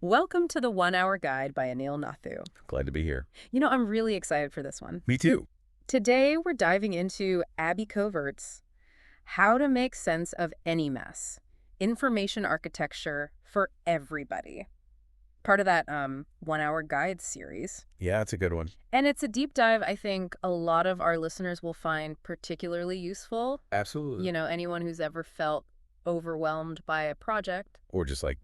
Welcome to the 1 Hour Guide by Anil Nathu. Glad to be here. I'm really excited for this one. Me too. Today, we're diving into Abby Covert's How to Make Sense of Any Mess, Information Architecture for Everybody. Part of that 1 Hour Guide series. Yeah, it's a good one. And it's a deep dive I think a lot of our listeners will find particularly useful. Absolutely. Anyone who's ever felt overwhelmed by a project. Or just like,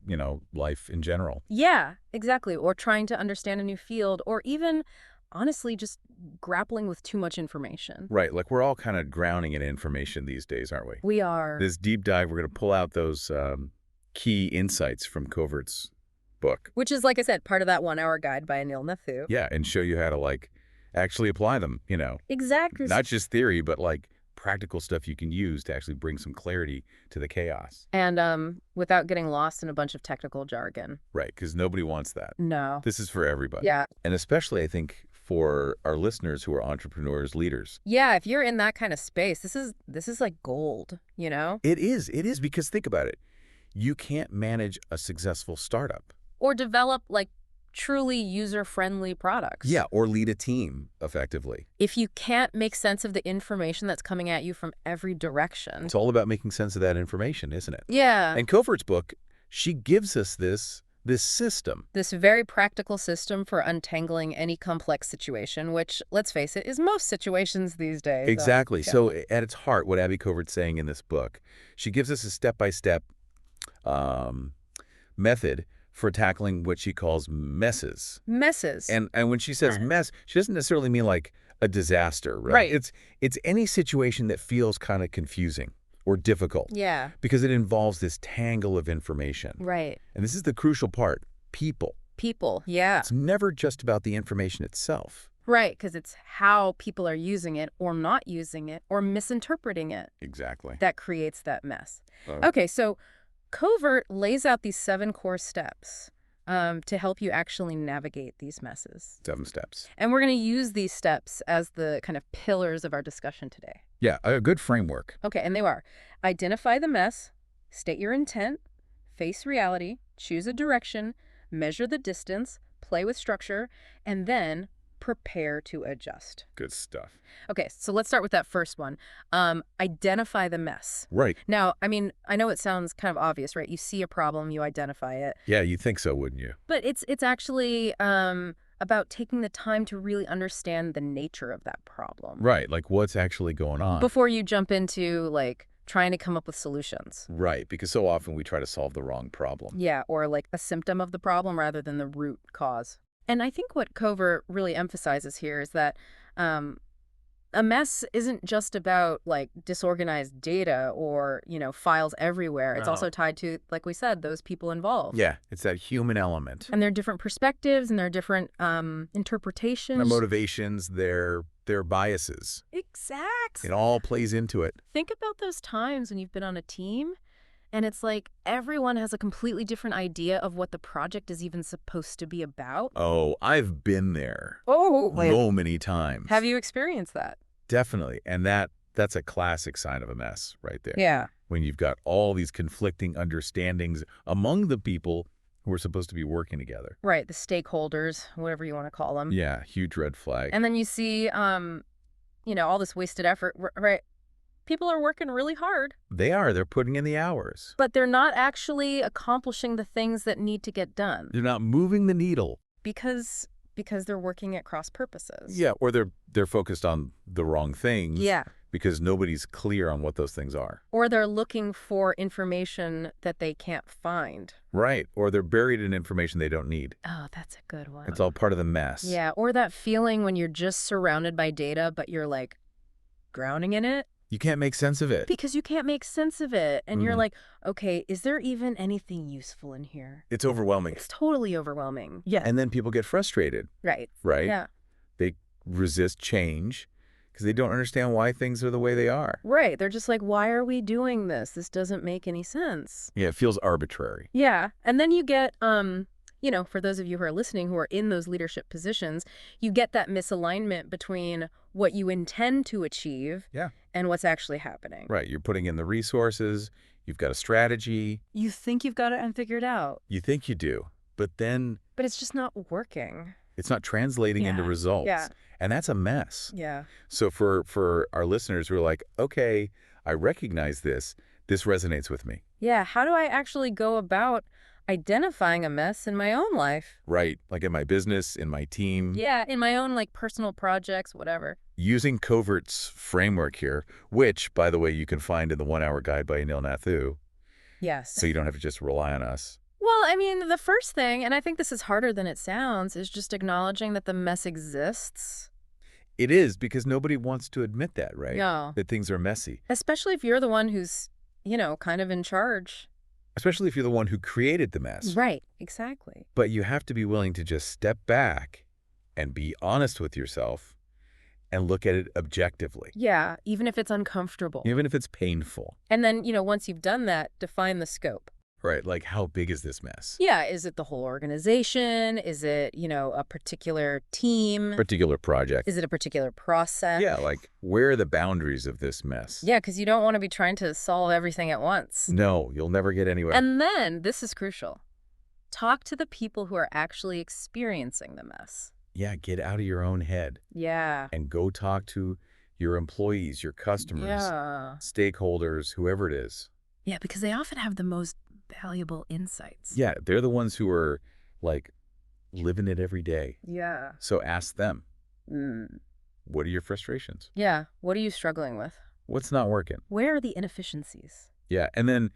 life in general. Yeah, exactly. Or trying to understand a new field, or even, honestly, just grappling with too much information. Right. Like we're all kind of drowning in information these days, aren't we? We are. This deep dive, we're going to pull out those key insights from Covert's book. Which is, like I said, part of that 1 Hour Guide by Anil Nathu. Yeah, and show you how to actually apply them, Exactly. Not just theory, but practical stuff you can use to actually bring some clarity to the chaos. And without getting lost in a bunch of technical jargon. Right, because nobody wants that. No. This is for everybody. Yeah. And especially, I think, for our listeners who are entrepreneurs, leaders. Yeah, if you're in that kind of space, this is like gold, It is, because think about it. You can't manage a successful startup. Or develop, truly user-friendly products. Yeah, or lead a team effectively. If you can't make sense of the information that's coming at you from every direction. It's all about making sense of that information, isn't it? Yeah. And Covert's book, she gives us this system. This very practical system for untangling any complex situation, which, let's face it, is most situations these days. Exactly. Yeah. So at its heart, what Abby Covert's saying in this book, she gives us a step-by-step method for tackling what she calls messes. Messes. And when she says mess, she doesn't necessarily mean like a disaster, right? Right. It's any situation that feels kind of confusing or difficult. Yeah. Because it involves this tangle of information. Right. And this is the crucial part, people. People. Yeah. It's never just about the information itself. Right, because it's how people are using it or not using it or misinterpreting it Exactly. that creates that mess. Okay, so Covert lays out these 7 core steps to help you actually navigate these messes. 7 steps. And we're going to use these steps as the kind of pillars of our discussion today. Yeah, a good framework. Okay, and they are: identify the mess, state your intent, face reality, choose a direction, measure the distance, play with structure, and then prepare to adjust. Good stuff. Okay, so let's start with that first one. Identify the mess. Right. Now, I know it sounds kind of obvious, right? You see a problem, you identify it. Yeah, you'd think so, wouldn't you? But it's actually about taking the time to really understand the nature of that problem. Right, like what's actually going on. Before you jump into, trying to come up with solutions. Right, because so often we try to solve the wrong problem. Yeah, or a symptom of the problem rather than the root cause. And I think what Covert really emphasizes here is that a mess isn't just about disorganized data or, files everywhere. It's also tied to, like we said, those people involved. Yeah, it's that human element. And there are different perspectives and there are different interpretations. Their motivations, their biases. Exactly. It all plays into it. Think about those times when you've been on a team and it's like everyone has a completely different idea of what the project is even supposed to be about. Oh, I've been there. Oh, So many times. Have you experienced that? Definitely. And that's a classic sign of a mess right there. Yeah. When you've got all these conflicting understandings among the people who are supposed to be working together. Right, the stakeholders, whatever you want to call them. Yeah, huge red flag. And then you see, all this wasted effort, right? People are working really hard. They are. They're putting in the hours. But they're not actually accomplishing the things that need to get done. They're not moving the needle. Because they're working at cross purposes. Yeah, or they're focused on the wrong things. Yeah. Because nobody's clear on what those things are. Or they're looking for information that they can't find. Right. Or they're buried in information they don't need. Oh, that's a good one. It's all part of the mess. Yeah, or that feeling when you're just surrounded by data, but you're drowning in it. You can't make sense of it. Because you can't make sense of it. And you're like, okay, is there even anything useful in here? It's overwhelming. It's totally overwhelming. Yeah. And then people get frustrated. Right. Right? Yeah. They resist change because they don't understand why things are the way they are. Right. They're just like, why are we doing this? This doesn't make any sense. Yeah, it feels arbitrary. Yeah. And then you get, for those of you who are listening who are in those leadership positions, you get that misalignment between what you intend to achieve and what's actually happening. Right. You're putting in the resources. You've got a strategy. You think you've got it figured out. You think you do. but then But it's just not working. it's not translating into Yeah. results. Yeah. And that's a mess. Yeah. So for our listeners who are like, okay, I recognize this. This resonates with me. Yeah. How do I actually go about identifying a mess in my own life? Right. Like in my business, in my team. Yeah, in my own like personal projects, whatever. Using Covert's framework here, which, by the way, you can find in the 1-Hour Guide by Anil Nathu, Yes. so you don't have to just rely on us. Well, I mean, the first thing, and I think this is harder than it sounds, is just acknowledging that the mess exists. It is, because nobody wants to admit that, right? Yeah. That things are messy. Especially if you're the one who's, kind of in charge. Especially if you're the one who created the mess. Right. Exactly. But you have to be willing to just step back and be honest with yourself and look at it objectively. Yeah, even if it's uncomfortable. Even if it's painful. And then, once you've done that, define the scope. Right, like how big is this mess? Yeah, is it the whole organization? Is it, a particular team? Particular project. Is it a particular process? Yeah, like where are the boundaries of this mess? Yeah, because you don't want to be trying to solve everything at once. No, you'll never get anywhere. And then, this is crucial, talk to the people who are actually experiencing the mess. Yeah, get out of your own head Yeah. and go talk to your employees, your customers, Yeah. stakeholders, whoever it is. Yeah, because they often have the most valuable insights. Yeah, they're the ones who are like living it every day. Yeah. So ask them, Mm. what are your frustrations? Yeah. What are you struggling with? What's not working? Where are the inefficiencies? Yeah, and then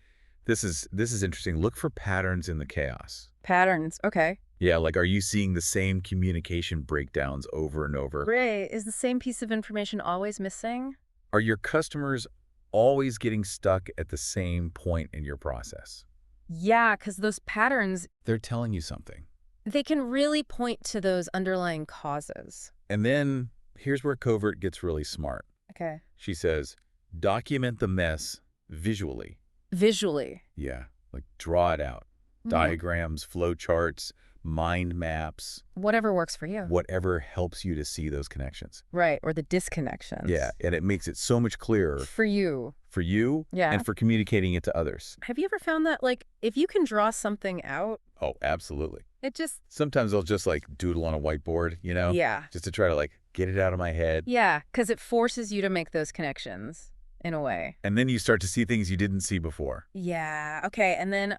this is interesting. Look for patterns in the chaos. Patterns. Okay. Yeah, like are you seeing the same communication breakdowns over and over? Great. Is the same piece of information always missing? Are your customers always getting stuck at the same point in your process? Yeah, because those patterns, They're telling you something. they can really point to those underlying causes. And then here's where Covert gets really smart. Okay. She says, document the mess visually. Visually. Yeah, like draw it out. Diagrams, flow charts, mind maps, Whatever works for you. whatever helps you to see those connections. Right. Or the disconnections. Yeah, and it makes it so much clearer For you. for you Yeah. and for communicating it to others. Have you ever found that, like, if you can draw something out, Oh, absolutely. it just, Sometimes I'll just like doodle on a whiteboard, yeah. just to try to like get it out of my head. Yeah, because it forces you to make those connections in a way. And then you start to see things you didn't see before. Yeah. Okay. And then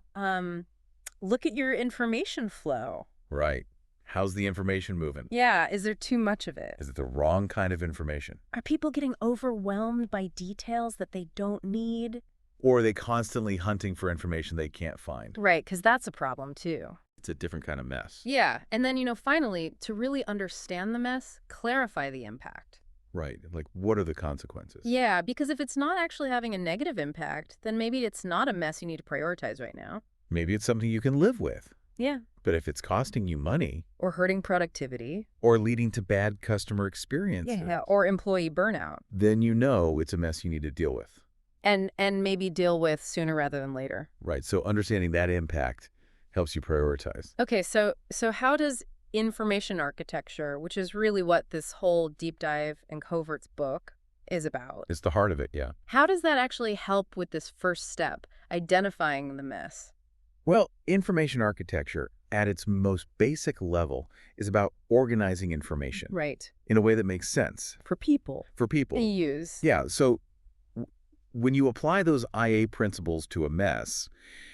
look at your information flow. Right. How's the information moving? Yeah. Is there too much of it? Is it the wrong kind of information? Are people getting overwhelmed by details that they don't need? Or are they constantly hunting for information they can't find? Right, because that's a problem too. It's a different kind of mess. Yeah. And then, finally, to really understand the mess, clarify the impact. Right. Like, what are the consequences? Yeah, because if it's not actually having a negative impact, then maybe it's not a mess you need to prioritize right now. Maybe it's something you can live with. Yeah. But if it's costing you money Or hurting productivity. or leading to bad customer experiences, Yeah. Or employee burnout. then you know it's a mess you need to deal with. And maybe deal with sooner rather than later. Right. So understanding that impact helps you prioritize. Okay, so how does information architecture, which is really what this whole deep dive in Covert's book is about, It's the heart of it, yeah. how does that actually help with this first step, identifying the mess? Well, information architecture at its most basic level is about organizing information Right. in a way that makes sense For people. for people. To use. Yeah, so when you apply those IA principles to a mess,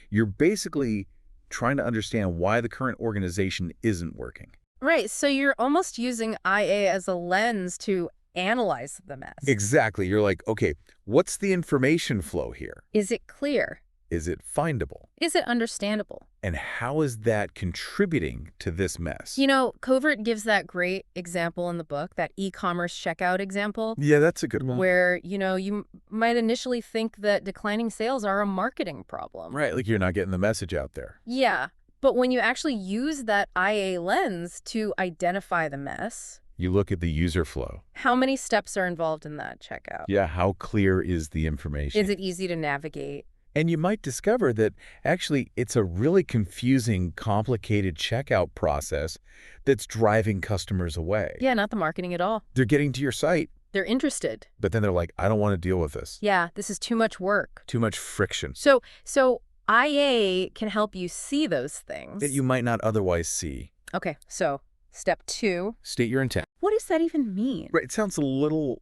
you're basically trying to understand why the current organization isn't working. Right, so you're almost using IA as a lens to analyze the mess. Exactly. You're like, okay, what's the information flow here? Is it clear? Is it findable? Is it understandable? And how is that contributing to this mess? Covert gives that great example in the book, that e-commerce checkout example, Yeah, that's a good one. where, you might initially think that declining sales are a marketing problem. Right, like you're not getting the message out there. Yeah, but when you actually use that IA lens to identify the mess, You look at the user flow. how many steps are involved in that checkout? Yeah, how clear is the information? Is it easy to navigate? And you might discover that actually it's a really confusing, complicated checkout process that's driving customers away. Yeah, not the marketing at all. They're getting to your site, They're interested. but then they're like, I don't want to deal with this. Yeah, this is too much work. Too much friction. So IA can help you see those that things. you might not otherwise see. Okay, so step 2. State your intent. What does that even mean? Right, it sounds a little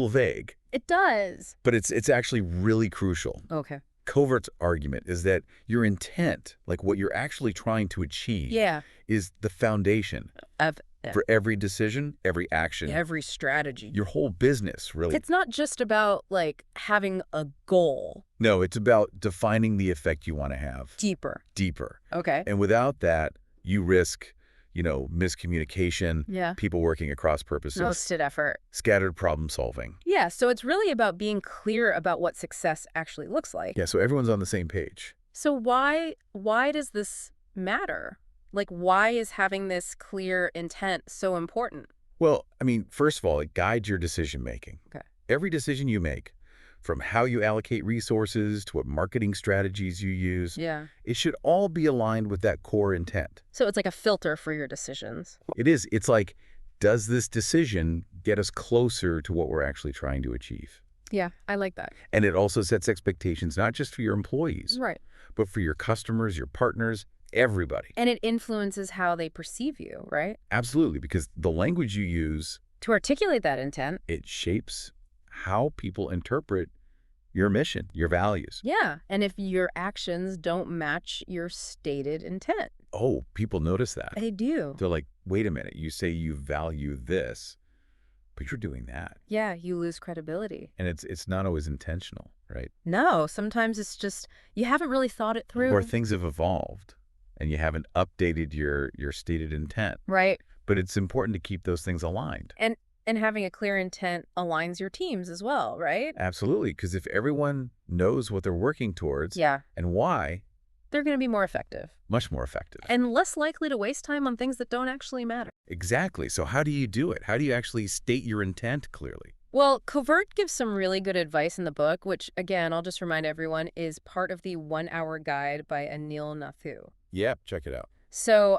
vague, It does. but it's actually really crucial. Okay. Covert's argument is that your intent, like what you're actually trying to achieve, Yeah. is the foundation Of for every decision, every action, every strategy. your whole business, really. It's not just about, like, having a goal. No, it's about defining the effect you want to have Deeper. deeper. Okay. And without that, you risk, miscommunication, Yeah. people working at cross purposes, Wasted effort. scattered problem solving. Yeah, so it's really about being clear about what success actually looks like. Yeah, so everyone's on the same page. So why does this matter? Like, why is having this clear intent so important? Well, I mean, first of all, it guides your decision making. Okay. Every decision you make, from how you allocate resources to what marketing strategies you use, Yeah. it should all be aligned with that core intent. So it's like a filter for your decisions. It is. It's like, does this decision get us closer to what we're actually trying to achieve? Yeah, I like that. And it also sets expectations, not just for your employees, Right. but for your customers, your partners, everybody. And it influences how they perceive you, right? Absolutely, because the language you use, To articulate that intent. it shapes how people interpret your mission, your values. Yeah. And if your actions don't match your stated intent, Oh, people notice that. they do. They're like, wait a minute, you say you value this, but you're doing that. Yeah, you lose credibility. And it's not always intentional, right? No, sometimes it's just you haven't really thought it through. Or things have evolved and you haven't updated your stated intent. Right. But it's important to keep those things aligned. And having a clear intent aligns your teams as well, right? Absolutely, because if everyone knows what they're working towards Yeah. and why, They're going to be more effective much more effective. and less likely to waste time on things that don't actually matter. Exactly. So how do you do it? How do you actually state your intent clearly? Well, Covert gives some really good advice in the book, which, again, I'll just remind everyone, is part of the 1-Hour Guide by Anil Nathu. Yeah, check it out. So,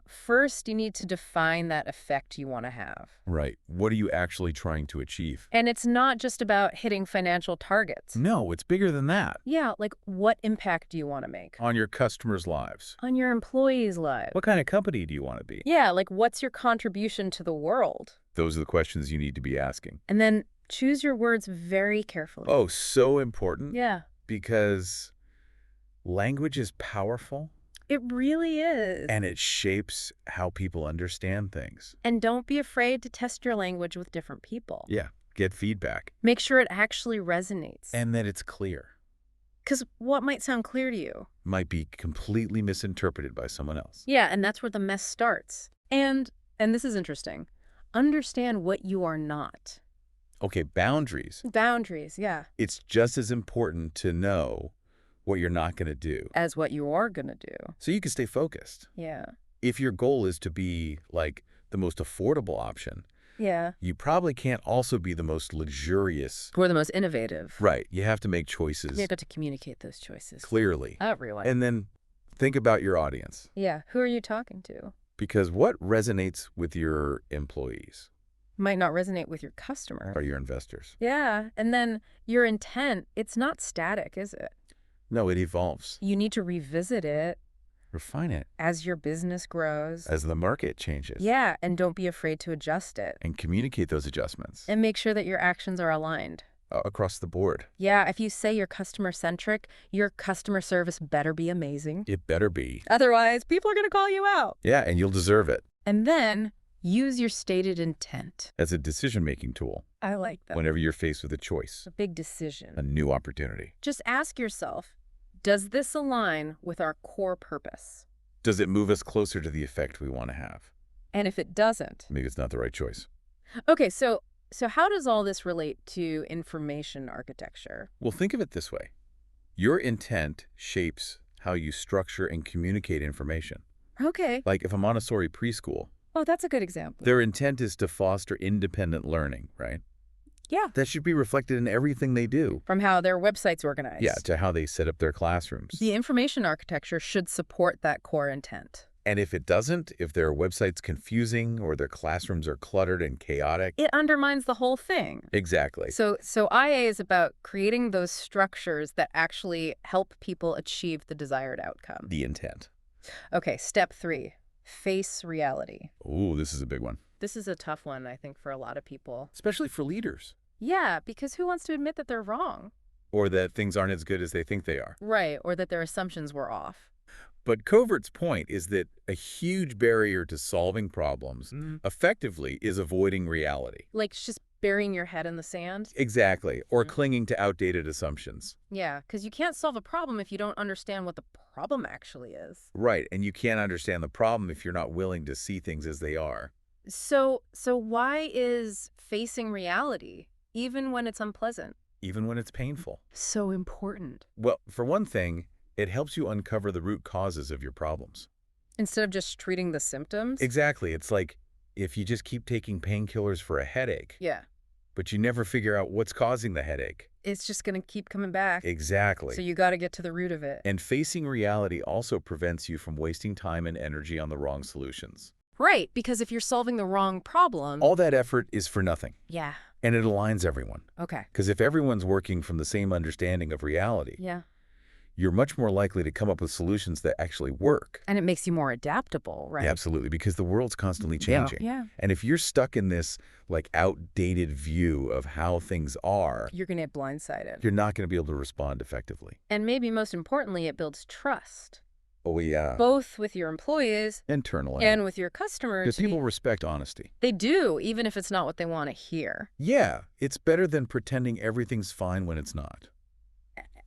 first, you need to define that effect you want to have. Right. What are you actually trying to achieve? And it's not just about hitting financial targets. No, it's bigger than that. Yeah, like what impact do you want to make? On your customers' lives. On your employees' lives. What kind of company do you want to be? Yeah, like what's your contribution to the world? Those are the questions you need to be asking. And then choose your words very carefully. Oh, so important. Yeah, Because language is powerful it really is. and it shapes how people understand things. And don't be afraid to test your language with different people. Yeah, get feedback. Make sure it actually resonates. And that it's clear. Because what might sound clear to you? Might be completely misinterpreted by someone else. Yeah, and that's where the mess starts. And this is interesting. Understand what you are not. Okay, boundaries. Boundaries, yeah. It's just as important to know what you're not going to do, As what you are going to do. so you can stay focused. Yeah. If your goal is to be like the most affordable option, Yeah. you probably can't also be the most luxurious. We're the most innovative. Right. You have to make choices You got to communicate those choices. clearly. Everyone. And then think about your audience, Yeah. Who are you talking to? because what resonates with your employees Might not resonate with your customer. or your investors? Yeah. And then your intent, it's not static, is it? No, it evolves. You need to revisit it Refine it as your business grows. as the market changes. Yeah. And don't be afraid to adjust it. And communicate those adjustments And make sure that your actions are aligned. across the board. Yeah. If you say you're customer centric, your customer service better be amazing. It better be. Otherwise, people are going to call you out. Yeah, and you'll deserve it. And then use your stated intent. As a decision-making tool I like that. whenever you're faced with a choice, A big decision. a new opportunity. Just ask yourself, does this align with our core purpose? Does it move us closer to the effect we want to have? And if it doesn't? Maybe it's not the right choice. Okay, so how does all this relate to information architecture? Well, think of it this way. Your intent shapes how you structure and communicate information. Okay. Like if a Montessori preschool, Oh, that's a good example. their intent is to foster independent learning, right? Yeah. That should be reflected in everything they do. From how their website's organized. Yeah, to how they set up their classrooms. The information architecture should support that core intent. And if it doesn't, if their website's confusing or their classrooms are cluttered and chaotic. It undermines the whole thing. Exactly. So IA is about creating those structures that actually help people achieve the desired outcome. The intent. Okay, step 3, face reality. Ooh, this is a big one. This is a tough one, I think, for a lot of people. Especially for leaders. Yeah, because who wants to admit that they're wrong? Or that things aren't as good as they think they are. Right, or that their assumptions were off. But Covert's point is that a huge barrier to solving problems effectively is avoiding reality. Like just burying your head in the sand? Exactly. Or clinging to outdated assumptions. Yeah, because you can't solve a problem if you don't understand what the problem actually is. Right. And you can't understand the problem if you're not willing to see things as they are. So why is facing reality, even when it's unpleasant, Even when it's painful. so important? Well, for one thing, it helps you uncover the root causes of your problems. Instead of just treating the symptoms? Exactly. It's like if you just keep taking painkillers for a headache, Yeah. but you never figure out what's causing the headache. It's just going to keep coming back. Exactly. So you got to get to the root of it. And facing reality also prevents you from wasting time and energy on the wrong solutions. Right, because if you're solving the wrong problem... All that effort is for nothing. Yeah. And it aligns everyone. Okay. Because if everyone's working from the same understanding of reality, Yeah. you're much more likely to come up with solutions that actually work. And it makes you more adaptable, right? Yeah, absolutely, because the world's constantly changing. Yeah. And if you're stuck in this like outdated view of how things are, You're going to get blindsided. you're not going to be able to respond effectively. And maybe most importantly, it builds trust, Oh, yeah. both with your employees Internally. and with your customers. Because people respect honesty. They do, even if it's not what they want to hear. Yeah, it's better than pretending everything's fine when it's not.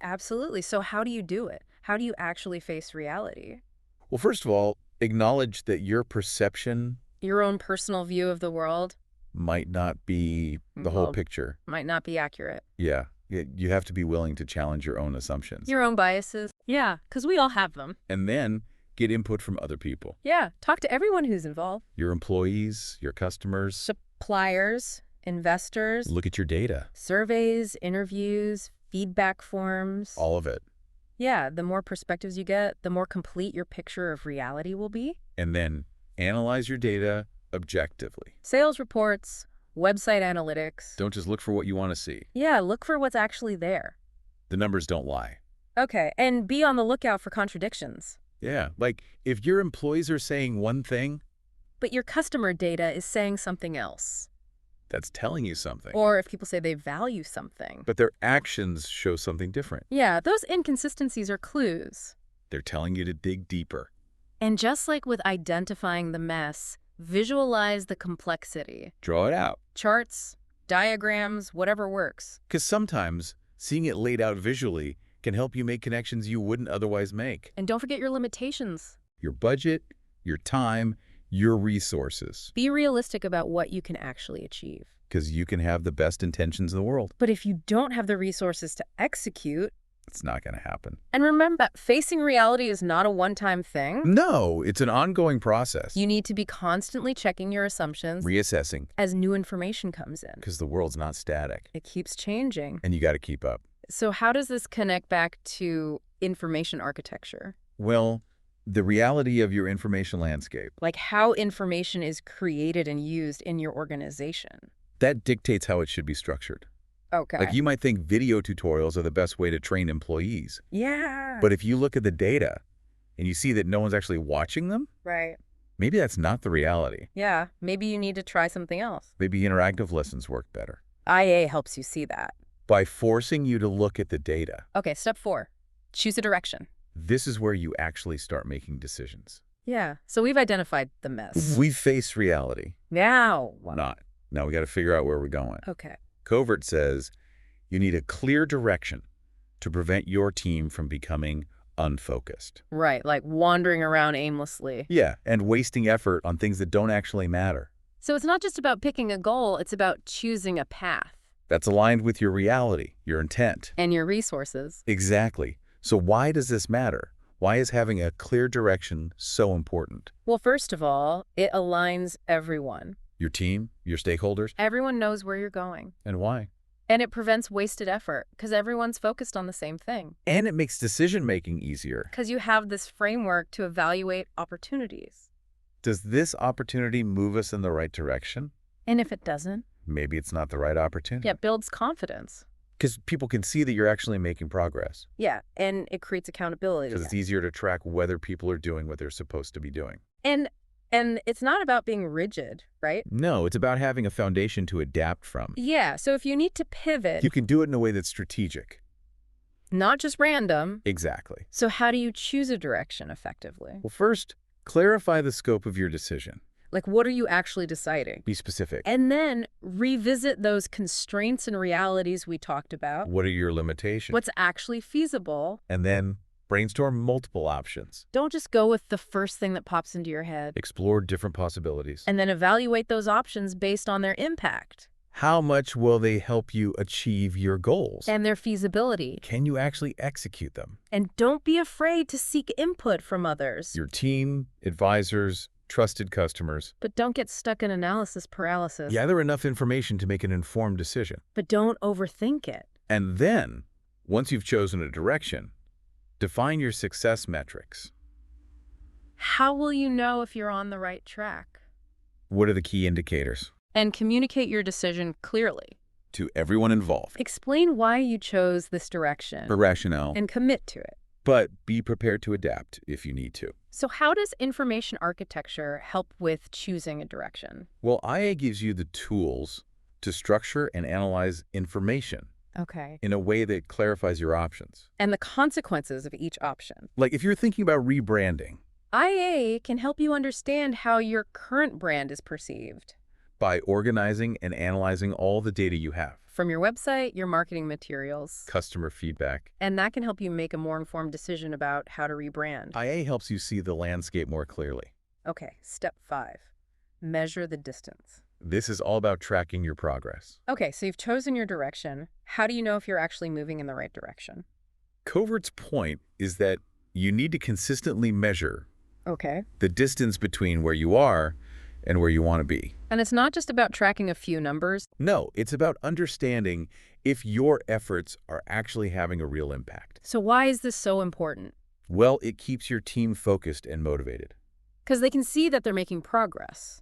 Absolutely. So how do you do it? How do you actually face reality? Well, first of all, acknowledge that your perception Your own personal view of the world might not be the whole Well, picture. might not be accurate. Yeah, you have to be willing to challenge your own assumptions. Your own biases. Yeah, because we all have them. And then get input from other people. Yeah, talk to everyone who's involved. Your employees, your customers. Suppliers, investors, Look at your data. surveys, interviews, feedback forms. All of it. Yeah, the more perspectives you get, the more complete your picture of reality will be. And then analyze your data objectively. Sales reports, website analytics. Don't just look for what you want to see. Yeah, look for what's actually there. The numbers don't lie. Okay, and be on the lookout for contradictions. Yeah, like if your employees are saying one thing, But your customer data is saying something else. that's telling you something. Or if people say they value something. But their actions show something different. Yeah, those inconsistencies are clues. They're telling you to dig deeper. And just like with identifying the mess, visualize the complexity. Draw it out. Charts, diagrams, whatever works. Because sometimes seeing it laid out visually can help you make connections you wouldn't otherwise make. And don't forget your limitations. Your budget, your time, your resources. Be realistic about what you can actually achieve. Because you can have the best intentions in the world. But if you don't have the resources to execute, It's not going to happen. and remember that facing reality is not a one-time thing. No, it's an ongoing process. You need to be constantly checking your assumptions Reassessing. as new information comes in. Because the world's not static. It keeps changing. And you got to keep up. So how does this connect back to information architecture? Well, the reality of your information landscape. Like how information is created and used in your organization? That dictates how it should be structured. Okay. Like you might think video tutorials are the best way to train employees. Yeah. But if you look at the data and you see that no one's actually watching them, Right. maybe that's not the reality. Yeah. Maybe you need to try something else. Maybe interactive lessons work better. IA helps you see that. By forcing you to look at the data, Okay, step 4. Choose a direction. this is where you actually start making decisions. Yeah. So we've identified the mess. We face reality. Now. Not. Now we got to figure out where we're going. Okay. Covert says you need a clear direction to prevent your team from becoming unfocused. Right. Like wandering around aimlessly. Yeah, and wasting effort on things that don't actually matter. So it's not just about picking a goal. It's about choosing a path. That's aligned with your reality, your intent. And your resources. Exactly. So why does this matter? Why is having a clear direction so important? Well, first of all, it aligns everyone. Your team, your stakeholders, Everyone knows where you're going. and why? And it prevents wasted effort because everyone's focused on the same thing. And it makes decision-making easier. Because you have this framework to evaluate opportunities. Does this opportunity move us in the right direction? And if it doesn't, Maybe it's not the right opportunity. it builds confidence. Because people can see that you're actually making progress. Yeah, and it creates accountability. Because it's easier to track whether people are doing what they're supposed to be doing. And it's not about being rigid, right? No, it's about having a foundation to adapt from. Yeah, so if you need to pivot, You can do it in a way that's strategic. not just random. Exactly. So how do you choose a direction effectively? Well, first, clarify the scope of your decision. Like, what are you actually deciding? Be specific. And then revisit those constraints and realities we talked about. What are your limitations? What's actually feasible. And then brainstorm multiple options. Don't just go with the first thing that pops into your head. Explore different possibilities. And then evaluate those options based on their impact. How much will they help you achieve your goals? And their feasibility. Can you actually execute them? And don't be afraid to seek input from others. Your team, advisors, trusted customers. But don't get stuck in analysis paralysis. Gather enough information to make an informed decision. But don't overthink it. And then, once you've chosen a direction, define your success metrics. How will you know if you're on the right track? What are the key indicators? And communicate your decision clearly. To everyone involved. Explain why you chose this direction. For rationale. And commit to it. But be prepared to adapt if you need to. So how does information architecture help with choosing a direction? Well, IA gives you the tools to structure and analyze information Okay. in a way that clarifies your options. And the consequences of each option. Like if you're thinking about rebranding, IA can help you understand how your current brand is perceived. by organizing and analyzing all the data you have, From your website, your marketing materials. customer feedback. And that can help you make a more informed decision about how to rebrand. IA helps you see the landscape more clearly. Okay, step 5. Measure the distance. This is all about tracking your progress. Okay, so you've chosen your direction. How do you know if you're actually moving in the right direction? Covert's point is that you need to consistently measure Okay. the distance between where you are and where you want to be. And it's not just about tracking a few numbers. No, it's about understanding if your efforts are actually having a real impact. So why is this so important? Well, it keeps your team focused and motivated. Because they can see that they're making progress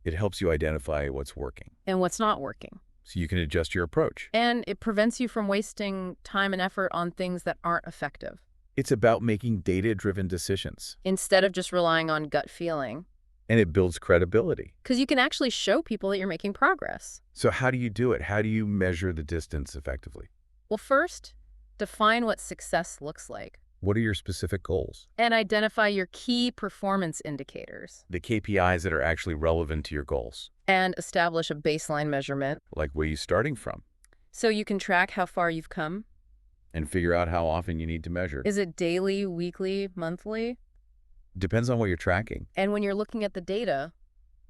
It helps you identify what's working, and what's not working. so you can adjust your approach. And it prevents you from wasting time and effort on things that aren't effective. It's about making data-driven decisions, Instead of just relying on gut feeling. and it builds credibility. Because you can actually show people that you're making progress. So how do you do it? How do you measure the distance effectively? Well, first, define what success looks like. What are your specific goals? And identify your key performance indicators. The KPIs that are actually relevant to your goals. And establish a baseline measurement Like where you're starting from, so you can track how far you've come. and figure out how often you need to measure. Is it daily, weekly, monthly? Depends on what you're tracking. And when you're looking at the data,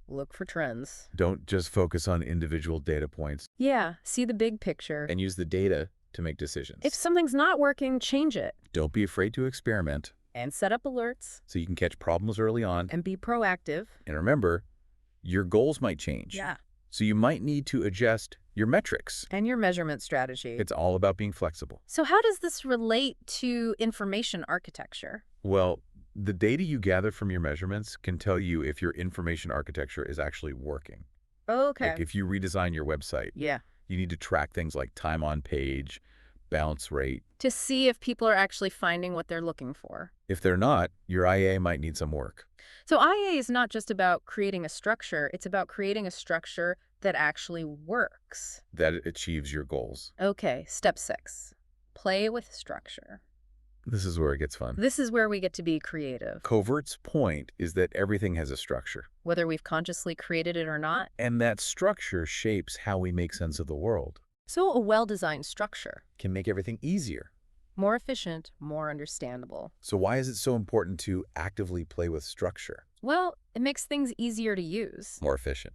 look for trends. Don't just focus on individual data points, Yeah, see the big picture. and use the data to make decisions. If something's not working, change it. Don't be afraid to experiment And set up alerts. so you can catch problems early on. And be proactive. And remember, your goals might change. Yeah. So you might need to adjust your metrics. And your measurement strategy. It's all about being flexible. So how does this relate to information architecture? Well, the data you gather from your measurements can tell you if your information architecture is actually working. Okay. Like if you redesign your website, Yeah. you need to track things like time on page, bounce rate. To see if people are actually finding what they're looking for. If they're not, your IA might need some work. So IA is not just about creating a structure, it's about creating a structure that actually works. That it achieves your goals. Okay, step 6. Play with structure. This is where it gets fun. This is where we get to be creative, Covert's point is that everything has a structure. whether we've consciously created it or not. And that structure shapes how we make sense of the world. So a well-designed structure, Can make everything easier. more efficient, more understandable. So why is it so important to actively play with structure? Well, it makes things easier to use. More efficient.